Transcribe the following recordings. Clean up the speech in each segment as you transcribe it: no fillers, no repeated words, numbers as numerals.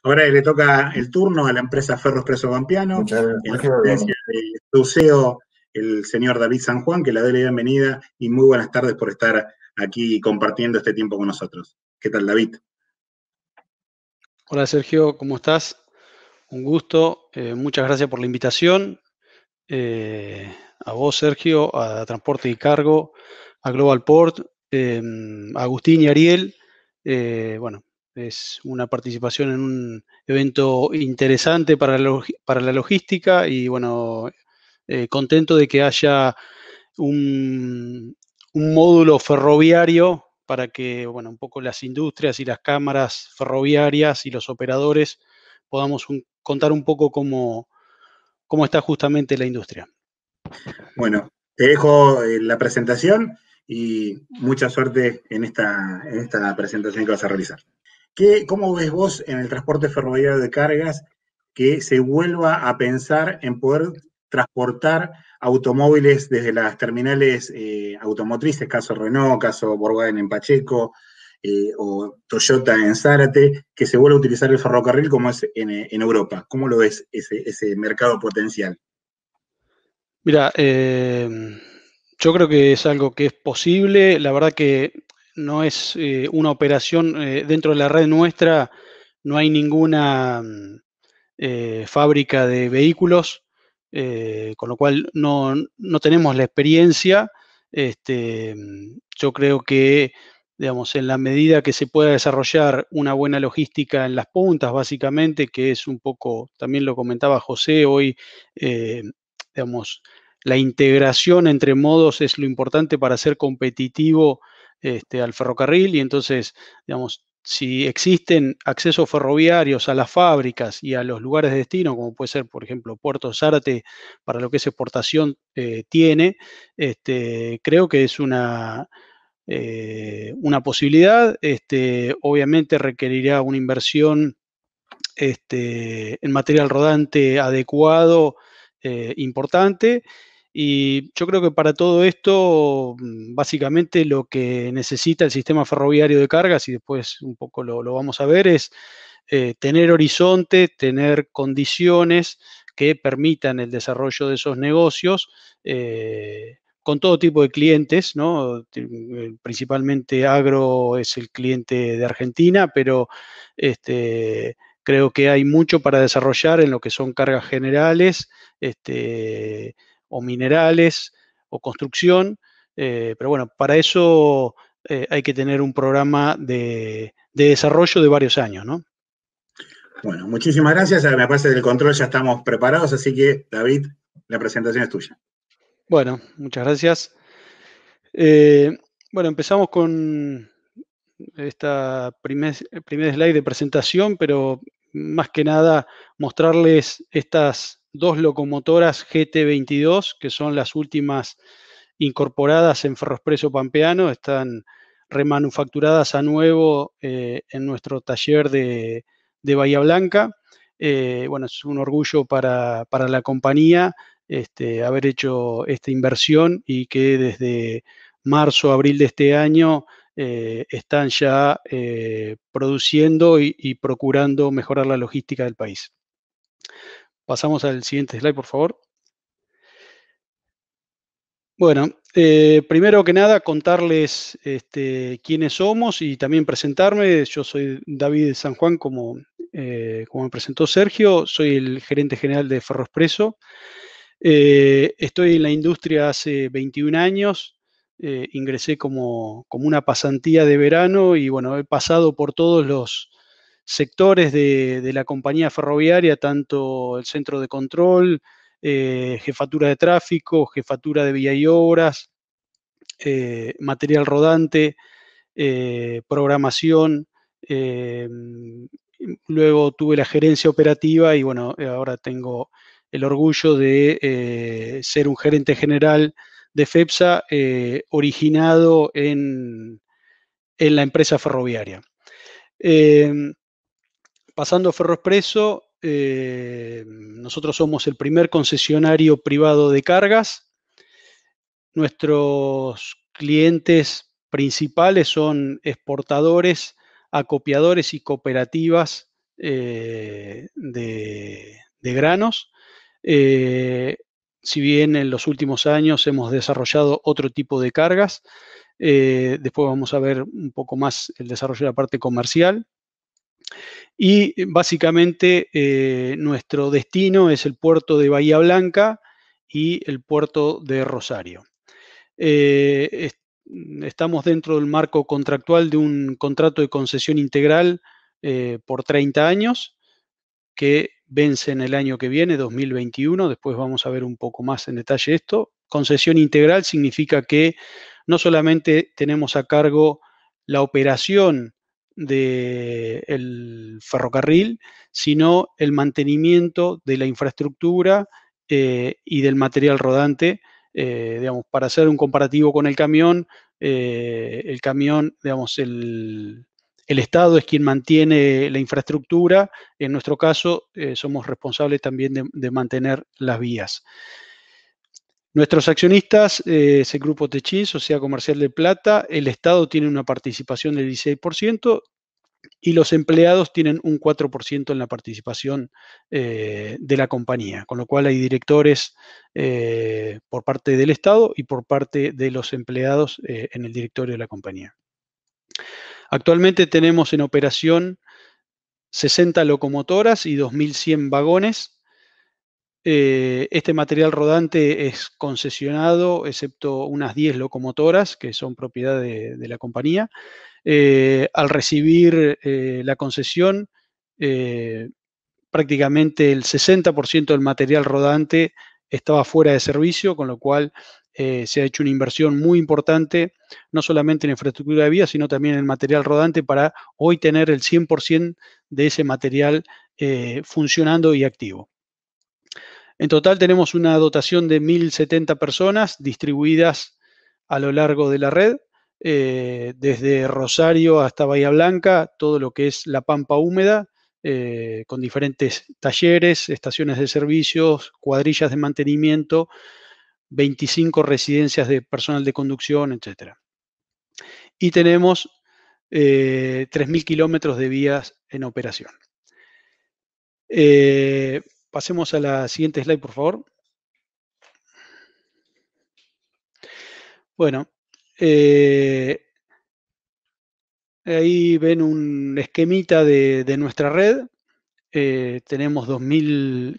Ahora le toca el turno a la empresa Ferro Expreso Pampeano, Muchas en la gracias. presencia de su CEO, el señor David San Juan, que le doy la bienvenida y muy buenas tardes por estar aquí compartiendo este tiempo con nosotros. ¿Qué tal, David? Hola Sergio, ¿cómo estás? Un gusto, muchas gracias por la invitación. A vos, Sergio, a Transporte y Cargo, a Global Port, a Agustín y Ariel. Bueno, es una participación en un evento interesante para la logística y bueno, contento de que haya un módulo ferroviario para que, bueno, un poco las industrias y las cámaras ferroviarias y los operadores podamos contar un poco cómo está justamente la industria. Bueno, te dejo la presentación y mucha suerte en esta presentación que vas a realizar. ¿Cómo ves vos en el transporte ferroviario de cargas que se vuelva a pensar en poder transportar automóviles desde las terminales automotrices, caso Renault, caso Volkswagen en Pacheco, o Toyota en Zárate, que se vuelva a utilizar el ferrocarril como es en Europa? ¿Cómo lo ves ese mercado potencial? Mira, yo creo que es algo que es posible. La verdad que no es una operación dentro de la red nuestra, no hay ninguna fábrica de vehículos, con lo cual no tenemos la experiencia. Yo creo que, digamos, en la medida que se pueda desarrollar una buena logística en las puntas, básicamente, que es un poco, también lo comentaba José hoy, digamos, la integración entre modos es lo importante para ser competitivo al ferrocarril y entonces, digamos, si existen accesos ferroviarios a las fábricas y a los lugares de destino, como puede ser, por ejemplo, Puerto Zárate, para lo que es exportación, tiene, creo que es una posibilidad. Obviamente requerirá una inversión en material rodante adecuado, importante. Y yo creo que para todo esto, básicamente lo que necesita el sistema ferroviario de cargas, y después un poco lo vamos a ver, es tener horizonte, tener condiciones que permitan el desarrollo de esos negocios con todo tipo de clientes, ¿no? Principalmente agro es el cliente de Argentina, pero creo que hay mucho para desarrollar en lo que son cargas generales, o minerales, o construcción. Pero bueno, para eso hay que tener un programa de desarrollo de varios años, ¿no? Bueno, muchísimas gracias. Me parece que el control ya estamos preparados, así que, David, la presentación es tuya. Bueno, muchas gracias. Bueno, empezamos con esta primer slide de presentación, pero más que nada mostrarles estas dos locomotoras GT22, que son las últimas incorporadas en Ferroexpreso Pampeano, están remanufacturadas a nuevo en nuestro taller de Bahía Blanca. Bueno, es un orgullo para la compañía haber hecho esta inversión y que desde marzo, abril de este año están ya produciendo y procurando mejorar la logística del país. Pasamos al siguiente slide, por favor. Bueno, primero que nada contarles quiénes somos y también presentarme. Yo soy David San Juan, como me presentó Sergio, soy el gerente general de Ferroexpreso. Estoy en la industria hace 21 años, ingresé como una pasantía de verano y bueno, he pasado por todos los sectores de la compañía ferroviaria, tanto el centro de control, jefatura de tráfico, jefatura de vía y obras, material rodante, programación. Luego tuve la gerencia operativa y bueno, ahora tengo el orgullo de ser un gerente general de FEPSA originado en la empresa ferroviaria. Pasando a Ferroexpreso, nosotros somos el primer concesionario privado de cargas. Nuestros clientes principales son exportadores, acopiadores y cooperativas de granos. Si bien en los últimos años hemos desarrollado otro tipo de cargas, después vamos a ver un poco más el desarrollo de la parte comercial. Y básicamente nuestro destino es el puerto de Bahía Blanca y el puerto de Rosario. Estamos dentro del marco contractual de un contrato de concesión integral por 30 años que vence en el año que viene, 2021. Después vamos a ver un poco más en detalle esto. Concesión integral significa que no solamente tenemos a cargo la operación del ferrocarril, sino el mantenimiento de la infraestructura y del material rodante. Digamos, para hacer un comparativo con el camión, digamos, el Estado es quien mantiene la infraestructura. En nuestro caso, somos responsables también de mantener las vías. Nuestros accionistas es el Grupo Techint, Sociedad Comercial de Plata. El Estado tiene una participación del 16% y los empleados tienen un 4% en la participación de la compañía, con lo cual hay directores por parte del Estado y por parte de los empleados en el directorio de la compañía. Actualmente tenemos en operación 60 locomotoras y 2.100 vagones. Este material rodante es concesionado, excepto unas 10 locomotoras que son propiedad de la compañía. Al recibir la concesión, prácticamente el 60% del material rodante estaba fuera de servicio, con lo cual se ha hecho una inversión muy importante, no solamente en infraestructura de vías, sino también en material rodante para hoy tener el 100% de ese material funcionando y activo. En total tenemos una dotación de 1.070 personas distribuidas a lo largo de la red, desde Rosario hasta Bahía Blanca, todo lo que es la Pampa húmeda, con diferentes talleres, estaciones de servicios, cuadrillas de mantenimiento, 25 residencias de personal de conducción, etc. Y tenemos 3.000 kilómetros de vías en operación. Pasemos a la siguiente slide, por favor. Bueno, ahí ven un esquemita de nuestra red. Tenemos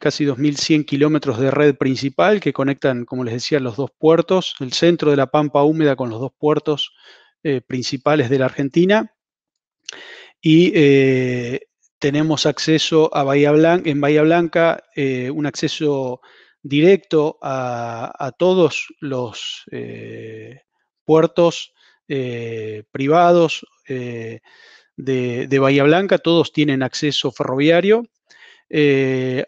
casi 2.100 kilómetros de red principal que conectan, como les decía, los dos puertos, el centro de la Pampa húmeda con los dos puertos principales de la Argentina. Y tenemos acceso a en Bahía Blanca, un acceso directo a todos los puertos privados de Bahía Blanca. Todos tienen acceso ferroviario.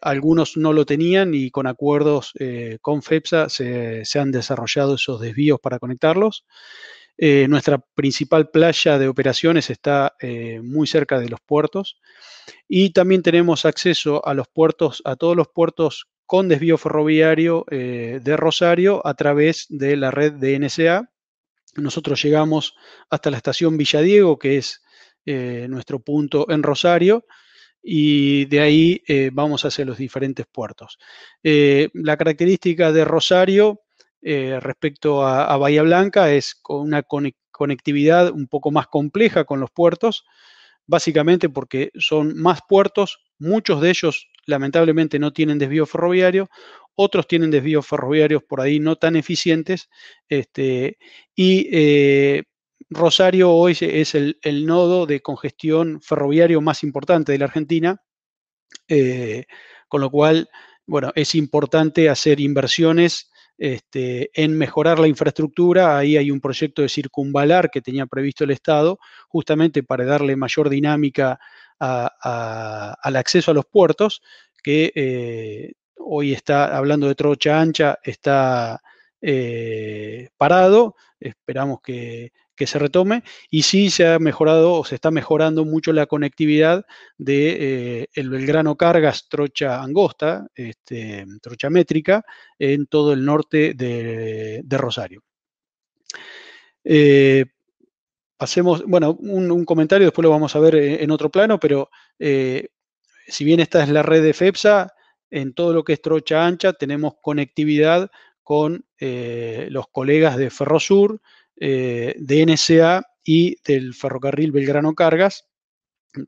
Algunos no lo tenían y con acuerdos con FEPSA se han desarrollado esos desvíos para conectarlos. Nuestra principal playa de operaciones está muy cerca de los puertos y también tenemos acceso a todos los puertos con desvío ferroviario de Rosario a través de la red de NSA. Nosotros llegamos hasta la estación Villadiego, que es nuestro punto en Rosario, y de ahí vamos hacia los diferentes puertos. La característica de Rosario respecto a Bahía Blanca es con una conectividad un poco más compleja con los puertos, básicamente porque son más puertos, muchos de ellos lamentablemente no tienen desvío ferroviario, otros tienen desvíos ferroviarios por ahí no tan eficientes, y Rosario hoy es el nodo de congestión ferroviario más importante de la Argentina, con lo cual, bueno, es importante hacer inversiones en mejorar la infraestructura. Ahí hay un proyecto de circunvalar que tenía previsto el Estado, justamente para darle mayor dinámica al acceso a los puertos, que hoy está, hablando de trocha ancha, está parado. Esperamos que se retome, y sí se ha mejorado o se está mejorando mucho la conectividad de el Belgrano Cargas Trocha Angosta, trocha métrica, en todo el norte de Rosario. Pasemos, bueno, un comentario, después lo vamos a ver en otro plano, pero si bien esta es la red de FEPSA, en todo lo que es trocha ancha tenemos conectividad con los colegas de Ferrosur, de NSA y del ferrocarril Belgrano Cargas,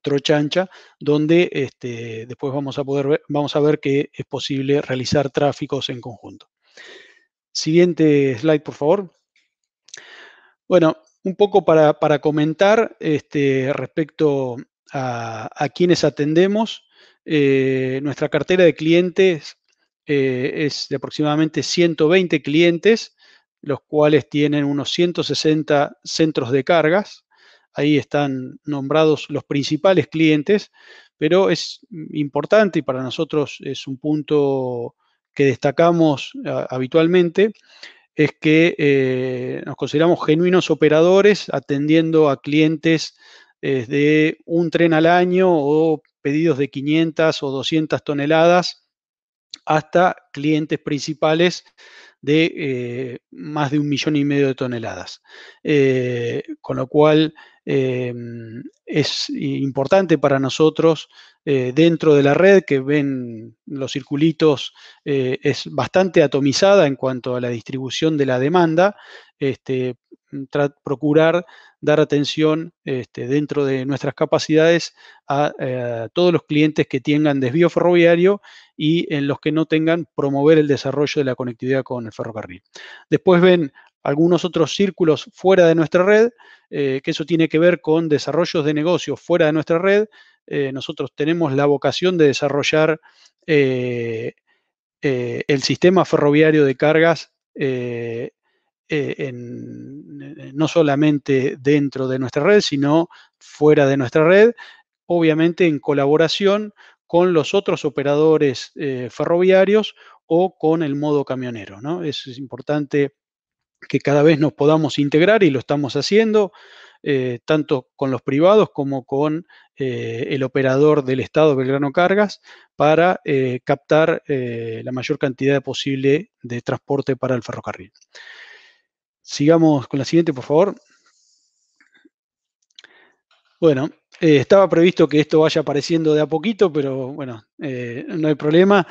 trocha ancha, donde después vamos a ver que es posible realizar tráficos en conjunto. Siguiente slide, por favor. Bueno, un poco para comentar respecto a quienes atendemos. Nuestra cartera de clientes es de aproximadamente 120 clientes, los cuales tienen unos 160 centros de cargas. Ahí están nombrados los principales clientes, pero es importante y para nosotros es un punto que destacamos habitualmente, es que nos consideramos genuinos operadores atendiendo a clientes de un tren al año o pedidos de 500 o 200 toneladas hasta clientes principales de más de 1,5 millones de toneladas. Con lo cual es importante para nosotros dentro de la red, que ven los circulitos, es bastante atomizada en cuanto a la distribución de la demanda, procurar dar atención dentro de nuestras capacidades a todos los clientes que tengan desvío ferroviario y en los que no tengan, promover el desarrollo de la conectividad con el ferrocarril. Después ven algunos otros círculos fuera de nuestra red, que eso tiene que ver con desarrollos de negocios fuera de nuestra red. Nosotros tenemos la vocación de desarrollar el sistema ferroviario de cargas no solamente dentro de nuestra red, sino fuera de nuestra red, obviamente en colaboración con los otros operadores ferroviarios o con el modo camionero, ¿no? Es importante que cada vez nos podamos integrar y lo estamos haciendo, tanto con los privados como con el operador del Estado, Belgrano Cargas, para captar la mayor cantidad posible de transporte para el ferrocarril. Sigamos con la siguiente, por favor. Bueno, estaba previsto que esto vaya apareciendo de a poquito, pero bueno, no hay problema.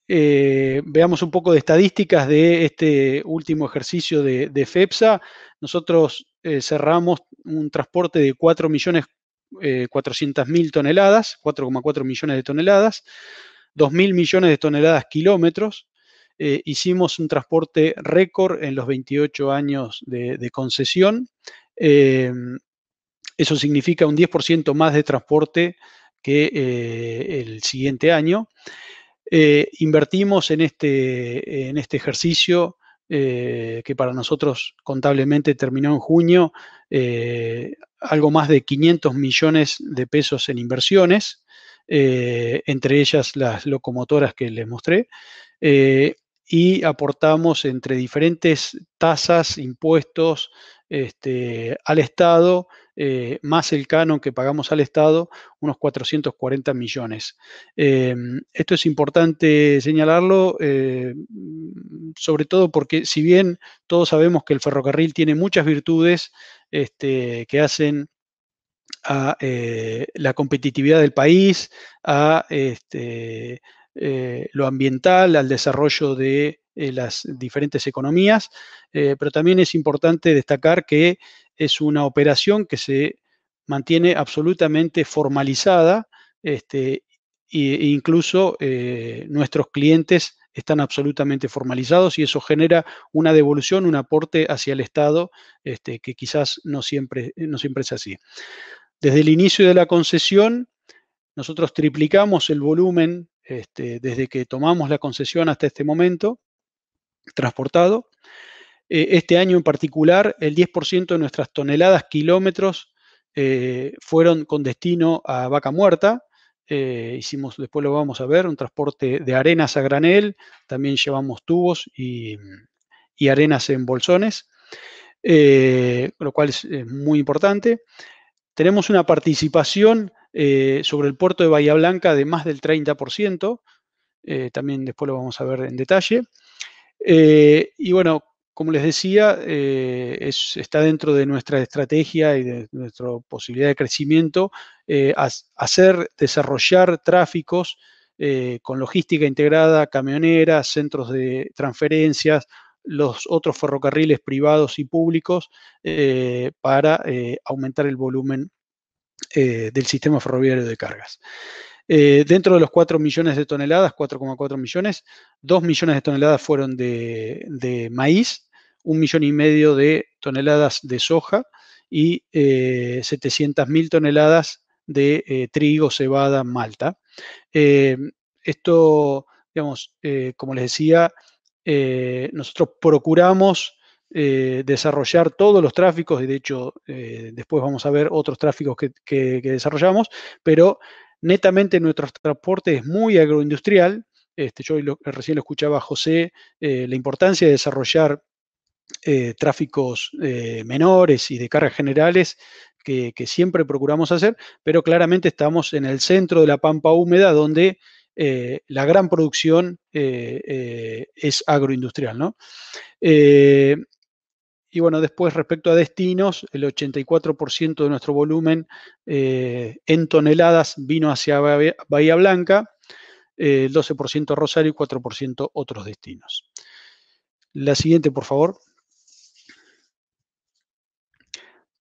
Veamos un poco de estadísticas de este último ejercicio de FEPSA. Nosotros cerramos un transporte de 4.400.000 toneladas, 4,4 millones de toneladas, 2.000 millones de toneladas kilómetros. Hicimos un transporte récord en los 28 años de concesión. Eso significa un 10% más de transporte que el siguiente año. Invertimos en este ejercicio que para nosotros contablemente terminó en junio, algo más de 500 millones de pesos en inversiones, entre ellas las locomotoras que les mostré, y aportamos entre diferentes tasas, impuestos al Estado, más el canon que pagamos al Estado, unos 440 millones. Esto es importante señalarlo, sobre todo porque si bien todos sabemos que el ferrocarril tiene muchas virtudes que hacen a la competitividad del país, a lo ambiental, al desarrollo de las diferentes economías, pero también es importante destacar que es una operación que se mantiene absolutamente formalizada, e incluso nuestros clientes están absolutamente formalizados y eso genera una devolución, un aporte hacia el Estado que quizás no siempre es así. Desde el inicio de la concesión, nosotros triplicamos el volumen desde que tomamos la concesión hasta este momento, transportado. Este año en particular, el 10% de nuestras toneladas kilómetros fueron con destino a Vaca Muerta. Hicimos, después lo vamos a ver, un transporte de arenas a granel, también llevamos tubos y arenas en bolsones, lo cual es muy importante. Tenemos una participación sobre el puerto de Bahía Blanca de más del 30%, también después lo vamos a ver en detalle. Y bueno, como les decía, está dentro de nuestra estrategia y de nuestra posibilidad de crecimiento desarrollar tráficos con logística integrada, camioneras, centros de transferencias, los otros ferrocarriles privados y públicos para aumentar el volumen del sistema ferroviario de cargas. Dentro de los 4 millones de toneladas, 4,4 millones, 2 millones de toneladas fueron de maíz, 1,5 millones de toneladas de soja y 700.000 toneladas de trigo, cebada, malta. Esto, digamos, como les decía, nosotros procuramos desarrollar todos los tráficos, y de hecho después vamos a ver otros tráficos que desarrollamos, pero netamente nuestro transporte es muy agroindustrial. Yo recién lo escuchaba a José, la importancia de desarrollar tráficos menores y de cargas generales que siempre procuramos hacer, pero claramente estamos en el centro de la pampa húmeda donde la gran producción es agroindustrial, ¿no? Y bueno, después respecto a destinos, el 84% de nuestro volumen en toneladas vino hacia Bahía Blanca, el 12% Rosario y 4% otros destinos. La siguiente, por favor.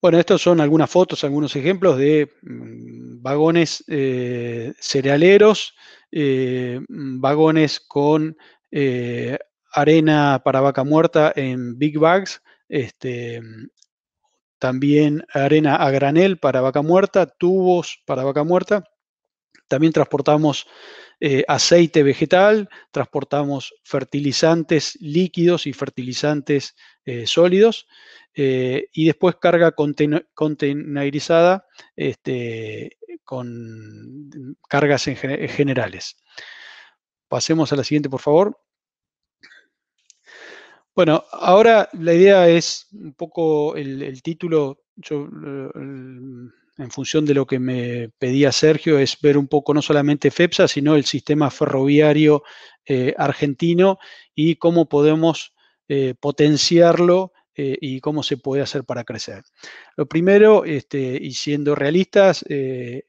Bueno, estos son algunas fotos, algunos ejemplos de vagones cerealeros, vagones con arena para vaca muerta en big bags, también arena a granel para vaca muerta, tubos para vaca muerta. También transportamos aceite vegetal, transportamos fertilizantes líquidos y fertilizantes sólidos, y después carga containerizada con cargas generales. Pasemos a la siguiente, por favor. Bueno, ahora la idea es un poco el título. Yo, en función de lo que me pedía Sergio, es ver un poco no solamente FEPSA, sino el sistema ferroviario argentino y cómo podemos potenciarlo y cómo se puede hacer para crecer. Lo primero, y siendo realistas,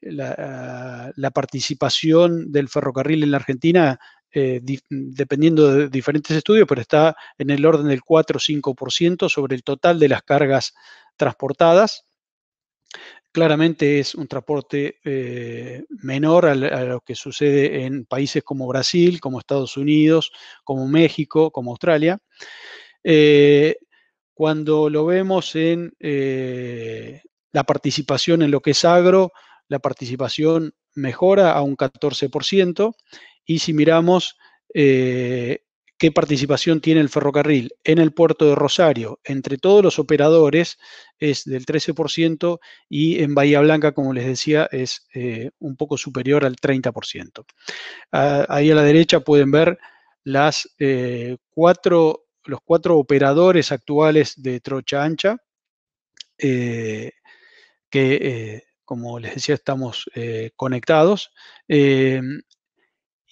la participación del ferrocarril en la Argentina, dependiendo de diferentes estudios, pero está en el orden del 4 o 5% sobre el total de las cargas transportadas. Claramente es un transporte menor a lo que sucede en países como Brasil, como Estados Unidos, como México, como Australia. Cuando lo vemos en la participación en lo que es agro, la participación mejora a un 14%, y si miramos qué participación tiene el ferrocarril en el puerto de Rosario, entre todos los operadores, es del 13%, y en Bahía Blanca, como les decía, es un poco superior al 30%. Ahí a la derecha pueden ver los 4 operadores actuales de trocha ancha, que, como les decía, estamos conectados.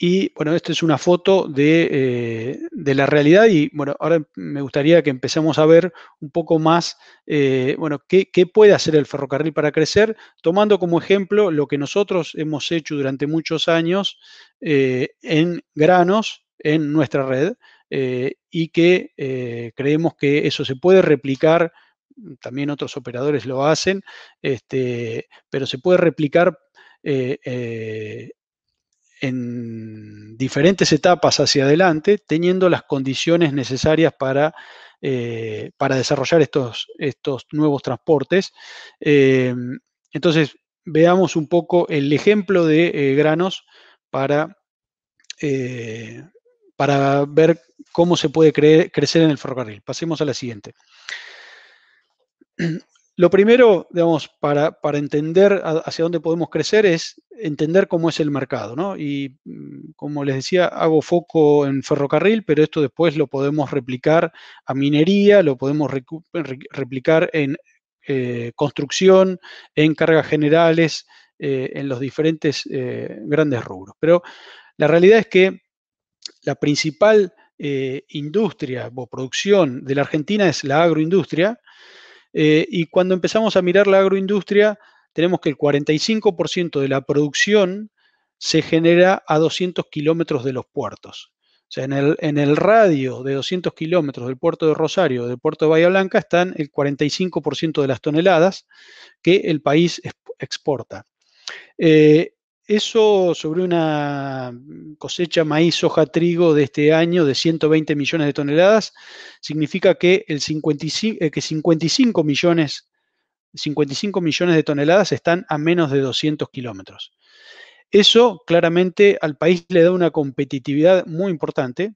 Y bueno, esta es una foto de la realidad, y bueno, ahora me gustaría que empecemos a ver un poco más, bueno, qué puede hacer el ferrocarril para crecer, tomando como ejemplo lo que nosotros hemos hecho durante muchos años en granos en nuestra red, y que creemos que eso se puede replicar. También otros operadores lo hacen, pero se puede replicar en diferentes etapas hacia adelante, teniendo las condiciones necesarias para desarrollar estos nuevos transportes. Entonces, veamos un poco el ejemplo de granos para ver cómo se puede crecer en el ferrocarril. Pasemos a la siguiente. Lo primero, digamos, para entender hacia dónde podemos crecer es entender cómo es el mercado, ¿no? Y como les decía, hago foco en ferrocarril, pero esto después lo podemos replicar a minería, lo podemos replicar en construcción, en cargas generales, en los diferentes grandes rubros. Pero la realidad es que la principal industria o producción de la Argentina es la agroindustria, y cuando empezamos a mirar la agroindustria, tenemos que el 45% de la producción se genera a 200 kilómetros de los puertos. O sea, en el radio de 200 kilómetros del puerto de Rosario, del puerto de Bahía Blanca, están el 45% de las toneladas que el país exporta. Eso sobre una cosecha maíz, soja, trigo de este año de 120 millones de toneladas, significa que, 55 millones de toneladas están a menos de 200 kilómetros. Eso claramente al país le da una competitividad muy importante.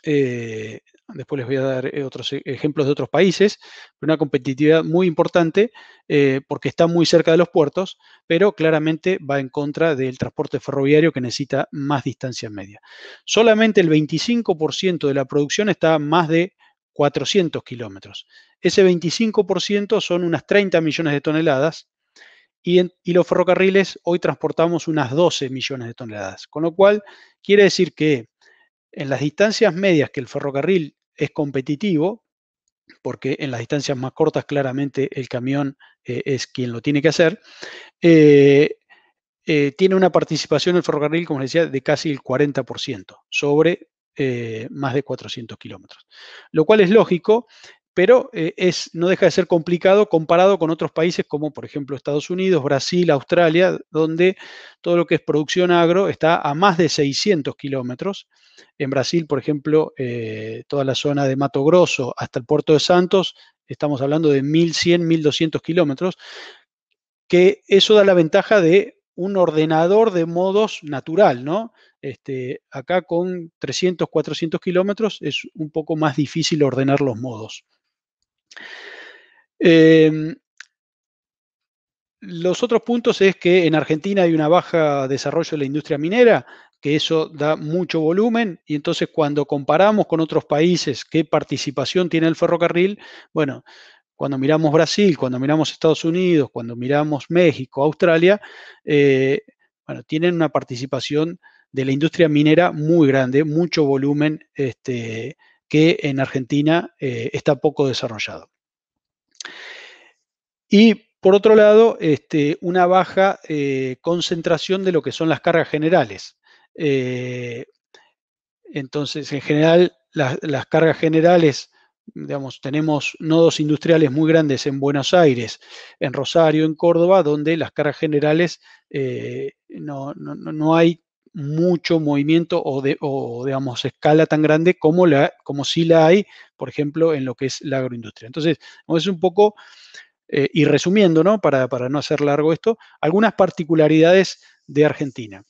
Después les voy a dar otros ejemplos de otros países, una competitividad muy importante porque está muy cerca de los puertos, pero claramente va en contra del transporte ferroviario que necesita más distancia media. Solamente el 25% de la producción está a más de 400 kilómetros. Ese 25% son unas 30 millones de toneladas y los ferrocarriles hoy transportamos unas 12 millones de toneladas, con lo cual quiere decir que en las distancias medias que el ferrocarril es competitivo, porque en las distancias más cortas claramente el camión es quien lo tiene que hacer, tiene una participación el ferrocarril, como les decía, de casi el 40% sobre más de 400 kilómetros. Lo cual es lógico, pero no deja de ser complicado comparado con otros países como, por ejemplo, Estados Unidos, Brasil, Australia, donde todo lo que es producción agro está a más de 600 kilómetros. En Brasil, por ejemplo, toda la zona de Mato Grosso hasta el puerto de Santos, estamos hablando de 1.100, 1.200 kilómetros, que eso da la ventaja de un ordenador de modos natural, ¿no? Acá con 300, 400 kilómetros es un poco más difícil ordenar los modos. Los otros puntos es que en Argentina hay una baja desarrollo de la industria minera, que eso da mucho volumen, y entonces cuando comparamos con otros países qué participación tiene el ferrocarril, bueno, cuando miramos Brasil, cuando miramos Estados Unidos, cuando miramos México, Australia, bueno, tienen una participación de la industria minera muy grande, mucho volumen, que en Argentina está poco desarrollado. Y por otro lado, una baja concentración de lo que son las cargas generales. Entonces, en general, las cargas generales, digamos, tenemos nodos industriales muy grandes en Buenos Aires, en Rosario, en Córdoba, donde las cargas generales no hay mucho movimiento o, digamos, escala tan grande como sí la hay, por ejemplo, en lo que es la agroindustria. Entonces, es un poco, y resumiendo, ¿no? Para no hacer largo esto, algunas particularidades de Argentina.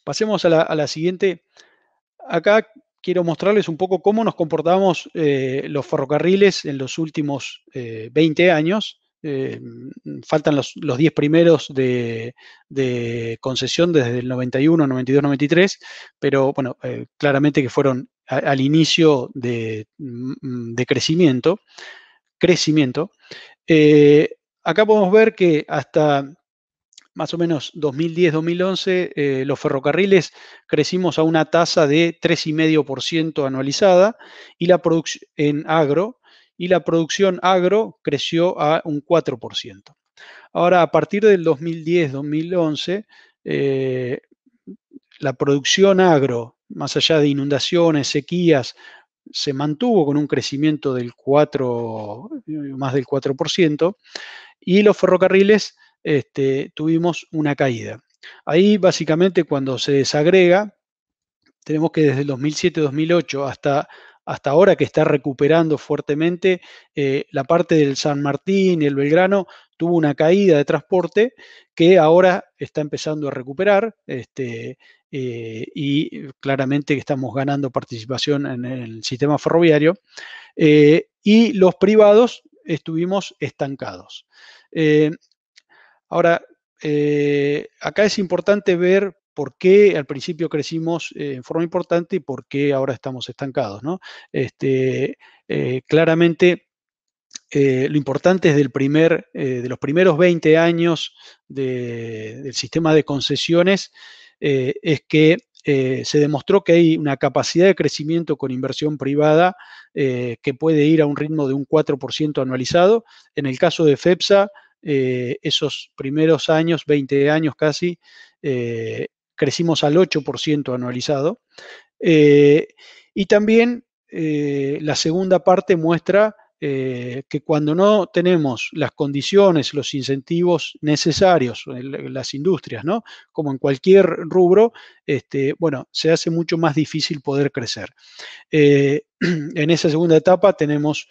Pasemos a la siguiente. Acá quiero mostrarles un poco cómo nos comportamos los ferrocarriles en los últimos 20 años. Faltan los 10 primeros de concesión desde el 91, 92, 93, pero bueno, claramente que fueron al inicio de crecimiento. Acá podemos ver que hasta más o menos 2010-2011, los ferrocarriles crecimos a una tasa de 3,5% anualizada y la en agro, y la producción agro creció a un 4%. Ahora, a partir del 2010-2011, la producción agro, más allá de inundaciones, sequías, se mantuvo con un crecimiento del más del 4%, y los ferrocarriles tuvimos una caída. Ahí básicamente cuando se desagrega, tenemos que desde el 2007-2008 hasta ahora que está recuperando fuertemente, la parte del San Martín y el Belgrano tuvo una caída de transporte que ahora está empezando a recuperar, y claramente que estamos ganando participación en el sistema ferroviario, y los privados estuvimos estancados. Ahora, acá es importante ver por qué al principio crecimos en forma importante y por qué ahora estamos estancados, ¿no? Claramente, lo importante es de los primeros 20 años del sistema de concesiones, es que se demostró que hay una capacidad de crecimiento con inversión privada que puede ir a un ritmo de un 4% anualizado. En el caso de FEPSA, esos primeros años, 20 años casi, crecimos al 8% anualizado. Y también la segunda parte muestra que cuando no tenemos las condiciones, los incentivos necesarios en las industrias, ¿no? Como en cualquier rubro, bueno, se hace mucho más difícil poder crecer. En esa segunda etapa tenemos,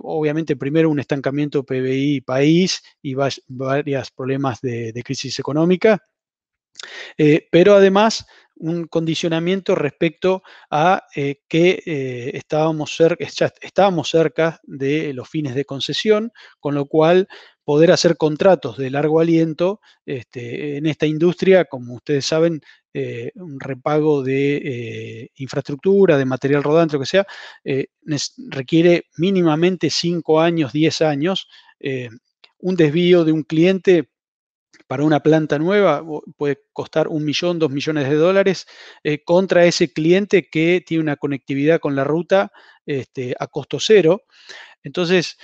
obviamente, primero un estancamiento PBI país y varios problemas de crisis económica, pero además un condicionamiento respecto a que ya estábamos cerca de los fines de concesión, con lo cual poder hacer contratos de largo aliento en esta industria, como ustedes saben, un repago de infraestructura, de material rodante, lo que sea, requiere mínimamente 5 años, 10 años. Un desvío de un cliente para una planta nueva puede costar 1 millón, 2 millones de dólares contra ese cliente que tiene una conectividad con la ruta a costo cero. Entonces,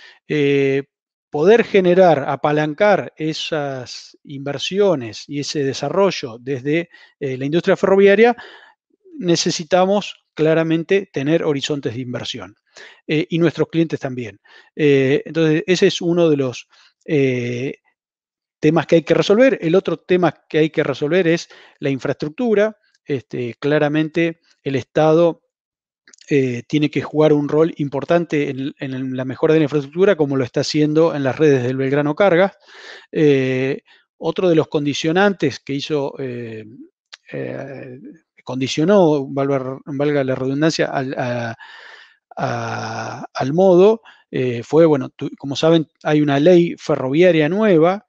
poder generar, apalancar esas inversiones y ese desarrollo desde la industria ferroviaria, necesitamos claramente tener horizontes de inversión y nuestros clientes también. Entonces, ese es uno de los temas que hay que resolver. El otro tema que hay que resolver es la infraestructura. Claramente el Estado tiene que jugar un rol importante en la mejora de la infraestructura, como lo está haciendo en las redes del Belgrano Cargas. Otro de los condicionantes que condicionó, valga la redundancia, al modo, fue, bueno, como saben, hay una ley ferroviaria nueva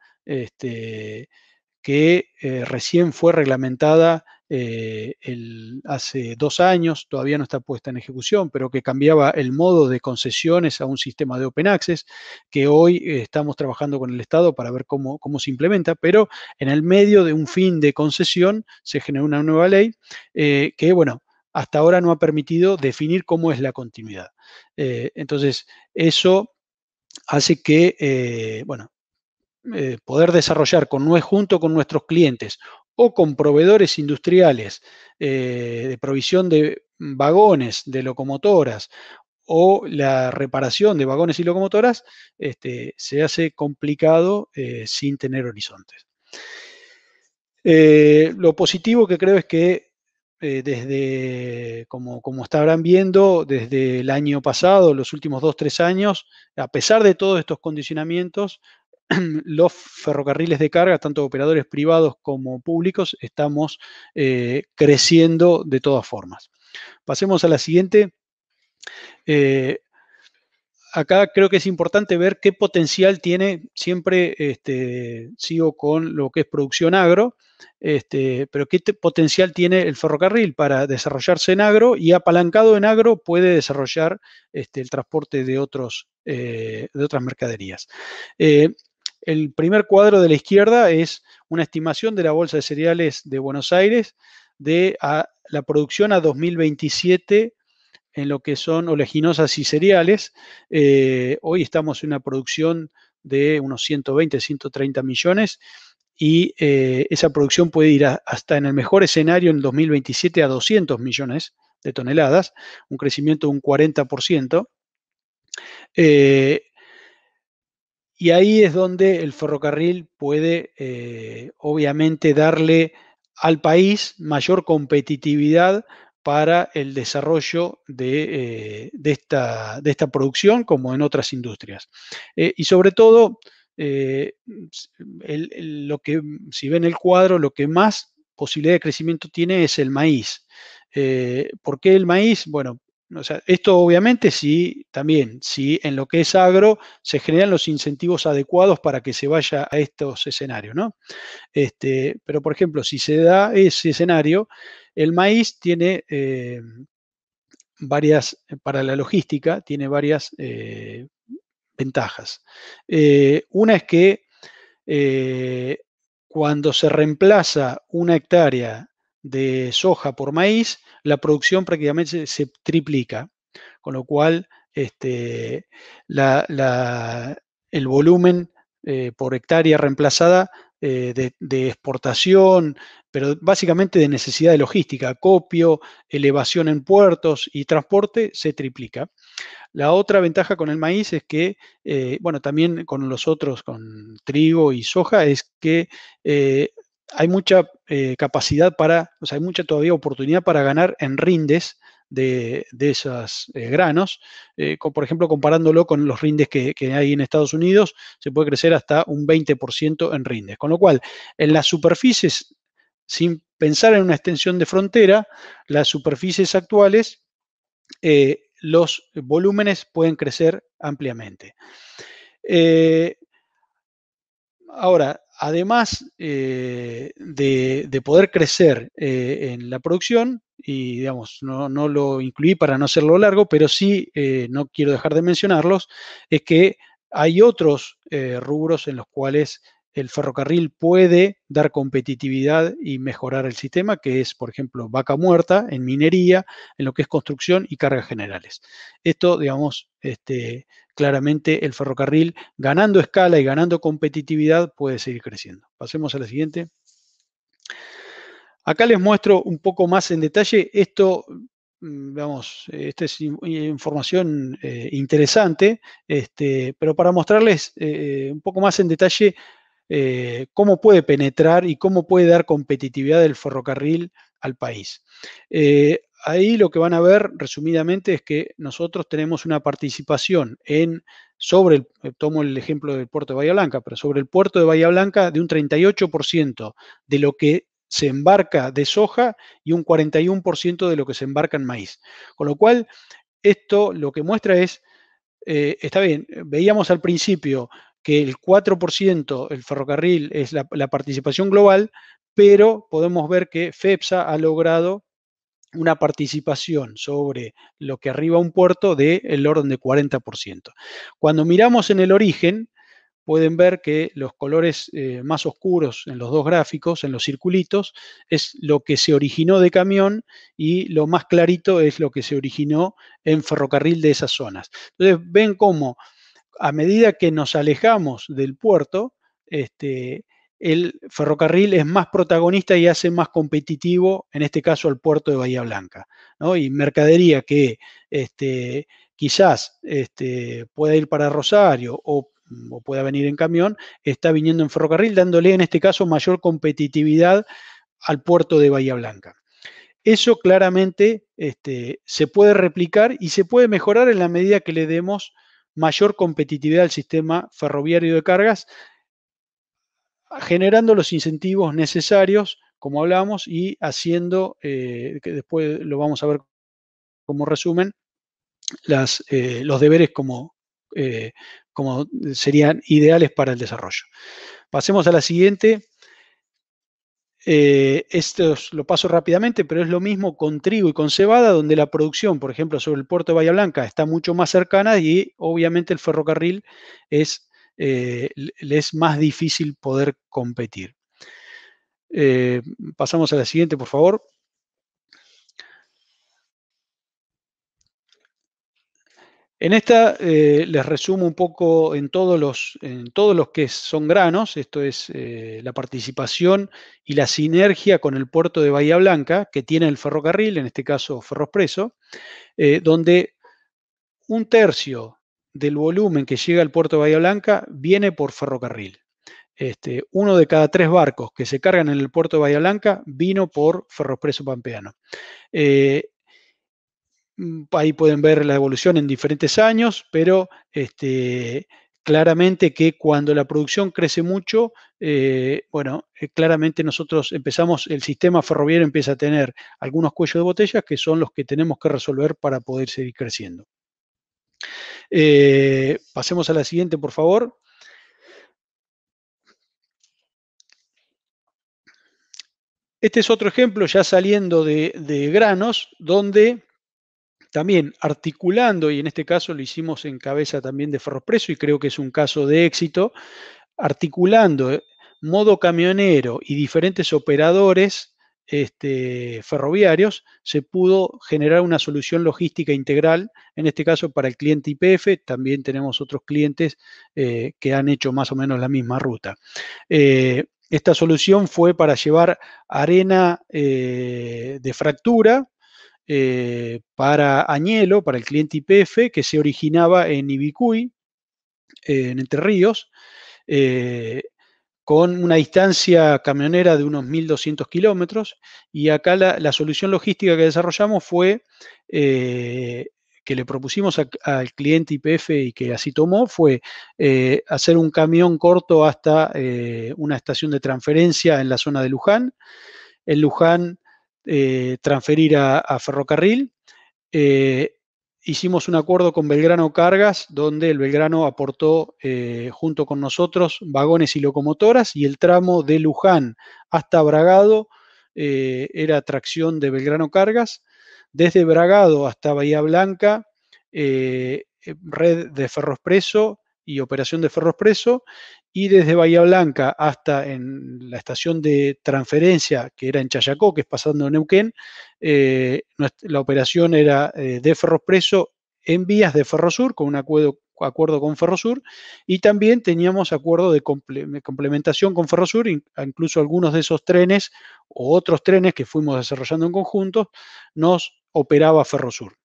que recién fue reglamentada hace 2 años, todavía no está puesta en ejecución, pero que cambiaba el modo de concesiones a un sistema de Open Access, que hoy estamos trabajando con el Estado para ver cómo se implementa, pero en el medio de un fin de concesión se generó una nueva ley que, bueno, hasta ahora no ha permitido definir cómo es la continuidad. Entonces, eso hace que, bueno, poder desarrollar junto con nuestros clientes o con proveedores industriales de provisión de vagones, de locomotoras o la reparación de vagones y locomotoras, se hace complicado sin tener horizontes. Lo positivo que creo es que como estarán viendo, desde el año pasado, los últimos 2, 3 años, a pesar de todos estos condicionamientos, los ferrocarriles de carga, tanto operadores privados como públicos, estamos creciendo de todas formas. Pasemos a la siguiente. Acá creo que es importante ver qué potencial tiene, siempre sigo con lo que es producción agro, pero qué potencial tiene el ferrocarril para desarrollarse en agro, y apalancado en agro puede desarrollar el transporte de otras mercaderías. El primer cuadro de la izquierda es una estimación de la Bolsa de Cereales de Buenos Aires de la producción a 2027 en lo que son oleaginosas y cereales. Hoy estamos en una producción de unos 120, 130 millones y esa producción puede ir hasta, en el mejor escenario, en 2027 a 200 millones de toneladas, un crecimiento de un 40%. Y ahí es donde el ferrocarril puede, obviamente, darle al país mayor competitividad para el desarrollo de esta producción, como en otras industrias. Y sobre todo, si ven el cuadro, lo que más posibilidad de crecimiento tiene es el maíz. ¿Por qué el maíz? Bueno, o sea, esto obviamente si en lo que es agro se generan los incentivos adecuados para que se vaya a estos escenarios, ¿no? Pero, por ejemplo, si se da ese escenario, el maíz tiene para la logística, tiene varias ventajas. Una es que cuando se reemplaza una hectárea de soja por maíz, la producción prácticamente se triplica, con lo cual el volumen por hectárea reemplazada de exportación, pero básicamente de necesidad de logística, acopio, elevación en puertos y transporte, se triplica. La otra ventaja con el maíz es que, bueno, también con los otros, con trigo y soja, es que hay mucha capacidad o sea, hay mucha todavía oportunidad para ganar en rindes de esos granos. Por ejemplo, comparándolo con los rindes que hay en Estados Unidos, se puede crecer hasta un 20% en rindes. Con lo cual, en las superficies, sin pensar en una extensión de frontera, las superficies actuales los volúmenes pueden crecer ampliamente. Ahora, además de poder crecer en la producción, y digamos, no lo incluí para no hacerlo largo, pero sí no quiero dejar de mencionarlos, es que hay otros rubros en los cuales el ferrocarril puede dar competitividad y mejorar el sistema, que es, por ejemplo, vaca muerta en minería, en lo que es construcción y cargas generales. Esto, digamos, claramente el ferrocarril, ganando escala y ganando competitividad, puede seguir creciendo. Pasemos a la siguiente. Acá les muestro un poco más en detalle esto. Vamos, esta es información interesante, pero para mostrarles un poco más en detalle cómo puede penetrar y cómo puede dar competitividad del ferrocarril al país. Ahí lo que van a ver resumidamente es que nosotros tenemos una participación tomo el ejemplo del puerto de Bahía Blanca, pero sobre el puerto de Bahía Blanca de un 38% de lo que se embarca de soja y un 41% de lo que se embarca en maíz. Con lo cual, esto lo que muestra es, está bien, veíamos al principio que el 4%, el ferrocarril, es la participación global, pero podemos ver que FEPSA ha logrado una participación sobre lo que arriba un puerto del orden de 40%. Cuando miramos en el origen, pueden ver que los colores más oscuros en los dos gráficos, en los circulitos, es lo que se originó de camión y lo más clarito es lo que se originó en ferrocarril de esas zonas. Entonces ven cómo a medida que nos alejamos del puerto, el ferrocarril es más protagonista y hace más competitivo, en este caso, al puerto de Bahía Blanca, ¿no? Y mercadería que quizás pueda ir para Rosario o pueda venir en camión, está viniendo en ferrocarril, dándole en este caso mayor competitividad al puerto de Bahía Blanca. Eso claramente se puede replicar y se puede mejorar en la medida que le demos mayor competitividad al sistema ferroviario de cargas, generando los incentivos necesarios, como hablamos, y haciendo, que después lo vamos a ver como resumen, los deberes como serían ideales para el desarrollo. Pasemos a la siguiente. Esto lo paso rápidamente, pero es lo mismo con trigo y con cebada, donde la producción, por ejemplo, sobre el puerto de Bahía Blanca está mucho más cercana y obviamente el ferrocarril le es más difícil poder competir. Pasamos a la siguiente, por favor. En esta les resumo un poco en todos los que son granos, esto es la participación y la sinergia con el puerto de Bahía Blanca que tiene el ferrocarril, en este caso Ferroexpreso, donde un tercio del volumen que llega al puerto de Bahía Blanca viene por ferrocarril. Uno de cada 3 barcos que se cargan en el puerto de Bahía Blanca vino por Ferroexpreso Pampeano. Ahí pueden ver la evolución en diferentes años, pero claramente que cuando la producción crece mucho, claramente nosotros el sistema ferroviario empieza a tener algunos cuellos de botella que son los que tenemos que resolver para poder seguir creciendo. Pasemos a la siguiente, por favor. Este es otro ejemplo ya saliendo de granos, donde también articulando, y en este caso lo hicimos en cabeza también de Ferroexpreso y creo que es un caso de éxito, articulando modo camionero y diferentes operadores ferroviarios, se pudo generar una solución logística integral, en este caso para el cliente YPF. También tenemos otros clientes que han hecho más o menos la misma ruta. Esta solución fue para llevar arena de fractura para Añelo, para el cliente YPF, que se originaba en Ibicuy, en Entre Ríos, con una distancia camionera de unos 1.200 kilómetros, y acá la solución logística que desarrollamos fue, que le propusimos al cliente YPF y que así tomó, fue hacer un camión corto hasta una estación de transferencia en la zona de Luján. En Luján transferir a ferrocarril. Hicimos un acuerdo con Belgrano Cargas, donde el Belgrano aportó junto con nosotros vagones y locomotoras, y el tramo de Luján hasta Bragado era tracción de Belgrano Cargas. Desde Bragado hasta Bahía Blanca, red de Ferroexpreso y operación de Ferroexpreso, y desde Bahía Blanca hasta en la estación de transferencia, que era en Chayacó, que es pasando Neuquén, la operación era de Ferroexpreso en vías de Ferrosur, con un acuerdo con Ferrosur, y también teníamos acuerdo de complementación con Ferrosur, incluso algunos de esos trenes o otros trenes que fuimos desarrollando en conjunto, nos operaba Ferrosur.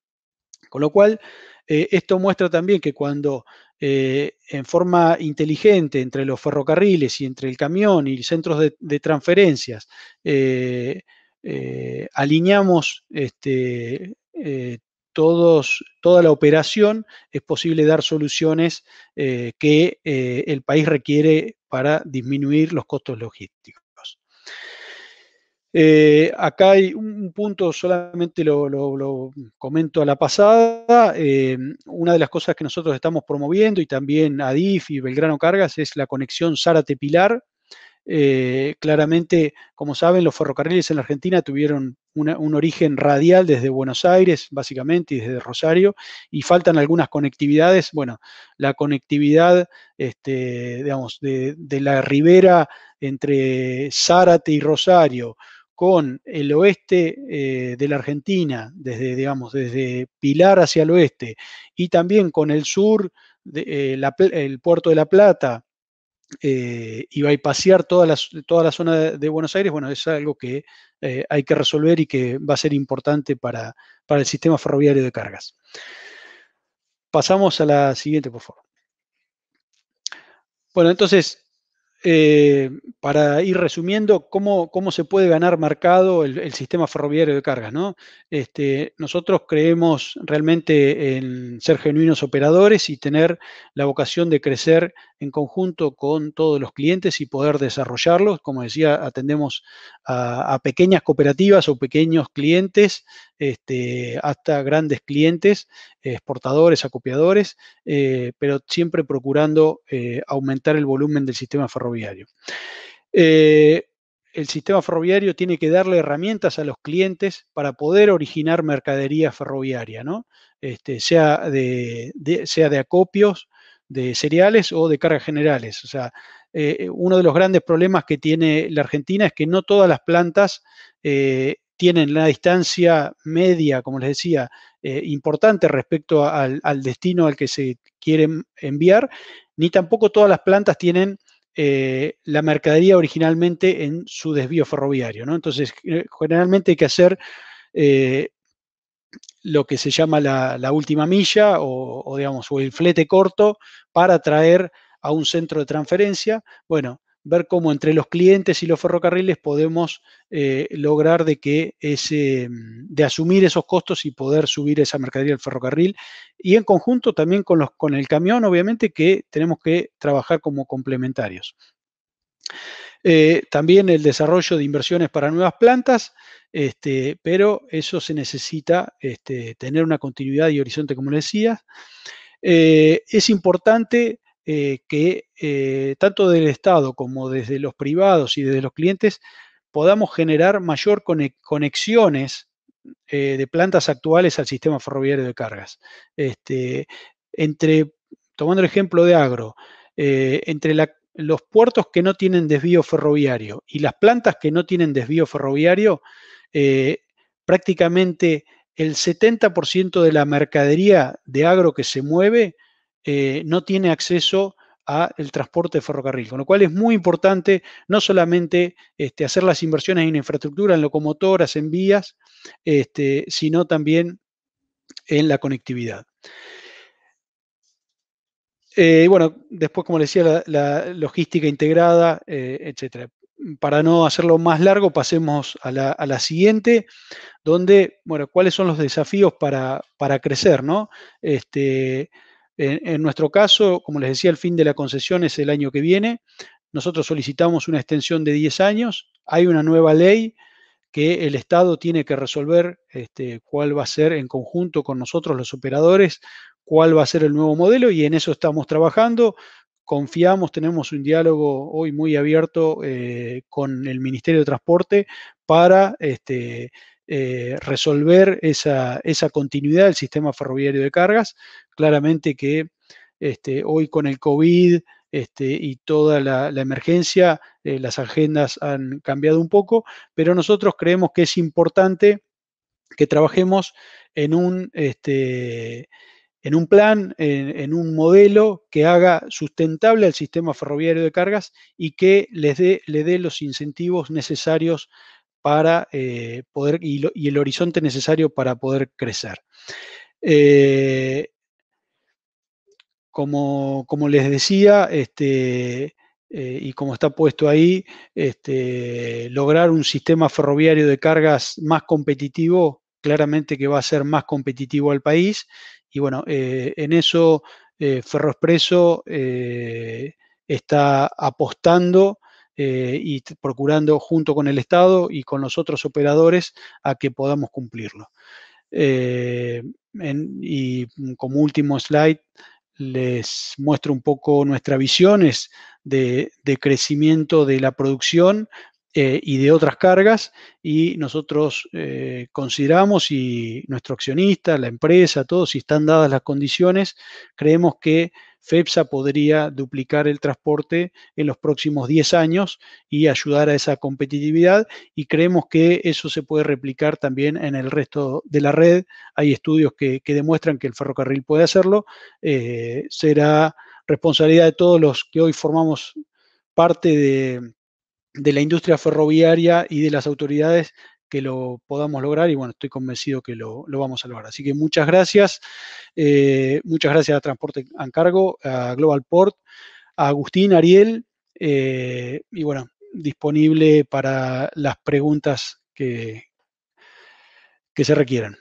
Con lo cual, esto muestra también que cuando en forma inteligente entre los ferrocarriles y entre el camión y centros de transferencias alineamos toda la operación, es posible dar soluciones que el país requiere para disminuir los costos logísticos. Acá hay un punto, solamente lo comento a la pasada. Una de las cosas que nosotros estamos promoviendo, y también ADIF y Belgrano Cargas, es la conexión Zárate-Pilar. Claramente, como saben, los ferrocarriles en la Argentina tuvieron un origen radial desde Buenos Aires, básicamente, y desde Rosario, y faltan algunas conectividades. Bueno, la conectividad, digamos, de la ribera entre Zárate y Rosario, con el oeste de la Argentina, desde Pilar hacia el oeste, y también con el sur, el puerto de La Plata, y bypassear toda la zona de Buenos Aires. Bueno, es algo que hay que resolver y que va a ser importante para el sistema ferroviario de cargas. Pasamos a la siguiente, por favor. Bueno, entonces, para ir resumiendo, ¿cómo se puede ganar mercado el sistema ferroviario de cargas, ¿no? Nosotros creemos realmente en ser genuinos operadores y tener la vocación de crecer en conjunto con todos los clientes y poder desarrollarlos. Como decía, atendemos a pequeñas cooperativas o pequeños clientes, hasta grandes clientes, exportadores, acopiadores, pero siempre procurando aumentar el volumen del sistema ferroviario. El sistema ferroviario tiene que darle herramientas a los clientes para poder originar mercadería ferroviaria, ¿no? Sea de acopios, de cereales o de cargas generales. O sea, uno de los grandes problemas que tiene la Argentina es que no todas las plantas tienen la distancia media, como les decía, importante respecto al destino al que se quiere enviar, ni tampoco todas las plantas tienen la mercadería originalmente en su desvío ferroviario, ¿no? Entonces, generalmente hay que hacer lo que se llama la última milla o el flete corto para traer a un centro de transferencia. Bueno, ver cómo entre los clientes y los ferrocarriles podemos lograr de asumir esos costos y poder subir esa mercadería al ferrocarril, y en conjunto también con el camión, obviamente, que tenemos que trabajar como complementarios. También el desarrollo de inversiones para nuevas plantas, pero eso se necesita tener una continuidad y horizonte, como les decía. Es importante que tanto del Estado como desde los privados y desde los clientes podamos generar mayor conexiones de plantas actuales al sistema ferroviario de cargas. Tomando el ejemplo de Agro, entre los puertos que no tienen desvío ferroviario y las plantas que no tienen desvío ferroviario, prácticamente el 70% de la mercadería de agro que se mueve no tiene acceso al transporte de ferrocarril, con lo cual es muy importante no solamente hacer las inversiones en infraestructura, en locomotoras, en vías, sino también en la conectividad. Bueno, después, como les decía, la logística integrada, etcétera. Para no hacerlo más largo, pasemos a la siguiente, donde, bueno, ¿cuáles son los desafíos para crecer, ¿no? En nuestro caso, como les decía, el fin de la concesión es el año que viene. Nosotros solicitamos una extensión de 10 años. Hay una nueva ley que el Estado tiene que resolver cuál va a ser en conjunto con nosotros los operadores, cuál va a ser el nuevo modelo y en eso estamos trabajando. Confiamos, tenemos un diálogo hoy muy abierto con el Ministerio de Transporte para resolver esa continuidad del sistema ferroviario de cargas. Claramente que hoy con el COVID y toda la emergencia, las agendas han cambiado un poco, pero nosotros creemos que es importante que trabajemos en un plan, en un modelo que haga sustentable al sistema ferroviario de cargas y que le dé los incentivos necesarios para poder y el horizonte necesario para poder crecer. Como les decía, y como está puesto ahí, lograr un sistema ferroviario de cargas más competitivo, claramente que va a ser más competitivo al país. Y bueno, en eso Ferroexpreso está apostando y procurando junto con el Estado y con los otros operadores a que podamos cumplirlo. Y como último slide, les muestro un poco nuestras visiones de crecimiento de la producción y de otras cargas, y nosotros consideramos, y nuestro accionista, la empresa, todos, si están dadas las condiciones, creemos que FEPSA podría duplicar el transporte en los próximos 10 años y ayudar a esa competitividad, y creemos que eso se puede replicar también en el resto de la red. Hay estudios que demuestran que el ferrocarril puede hacerlo. Será responsabilidad de todos los que hoy formamos parte de la industria ferroviaria y de las autoridades que lo podamos lograr, y bueno, estoy convencido que lo vamos a lograr. Así que muchas gracias a Transporte a Cargo, a Global Port, a Agustín, Ariel, y bueno, disponible para las preguntas que se requieran.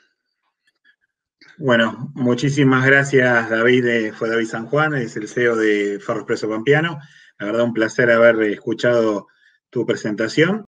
Bueno, muchísimas gracias, David. Fue David San Juan, es el CEO de Ferroexpreso Pampeano. La verdad, un placer haber escuchado tu presentación.